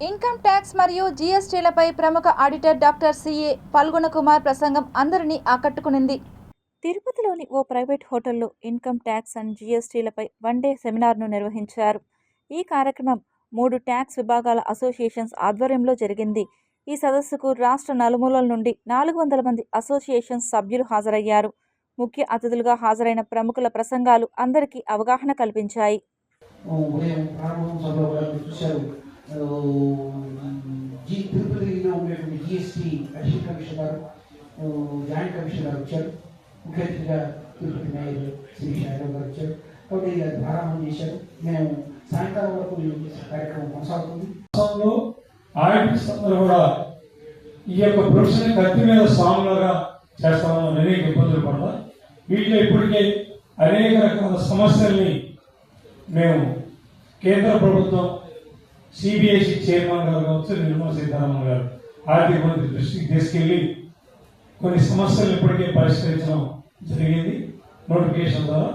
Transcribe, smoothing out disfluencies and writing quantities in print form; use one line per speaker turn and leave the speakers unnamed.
Income tax మరియు జీఎస్టీలపై ప్రముఖ auditor doctor CA పాల్గొన కుమార్ ప్రసంగం అందరినీ ఆకట్టుకునింది. తిరుపతిలోని ఓ ప్రైవేట్ హోటల్లో ఇన్కమ్ ట్యాక్స్ అండ్ జీఎస్టీలపై వన్ డే సెమినార్ను నిర్వహించారు. ఈ కార్యక్రమం 3 ట్యాక్స్ విభాగాల అసోసియేషన్స్ ఆధ్వర్యంలో జరిగింది. ఈ సదస్సుకు రాష్ట్ర నలుమూలల నుండి 400 మంది అసోసియేషన్స్ సభ్యులు హాజరయ్యారు. ముఖ్య అతిథులుగా హాజరైన ప్రముఖుల ప్రసంగాలు అందరికీ అవగాహన కల్పించాయి.
తిరుపతిలో ఉండేటువంటి GST additional commissioner joint commissioner వచ్చారు. ముఖ్య అతిథిగా తిరుపతి మేయర్ శ్రీ యాదవ్ గారు వచ్చారు. కాబట్టి ప్రారంభం చేశారు. మేము సాయంకాలం వరకు కార్యక్రమం కొనసాగుతుంది.
ఆడిటర్స్ అందరూ కూడా ఈ యొక్క ప్రొఫెషన్ కత్తి మీద స్వాములుగా చేస్తామని అనేక ఇబ్బందులు పడతా వీటిలో ఇప్పటికే అనేక రకాల సమస్యల్ని మేము కేంద్ర ప్రభుత్వం సిబిఐసి చైర్మన్ గారు కావచ్చు, నిర్మలా సీతారామన్ గారు ఆర్థిక మంత్రి దృష్టికి తీసుకెళ్లి కొన్ని సమస్యలు ఇప్పటికే పరిష్కరించడం జరిగింది నోటిఫికేషన్ ద్వారా.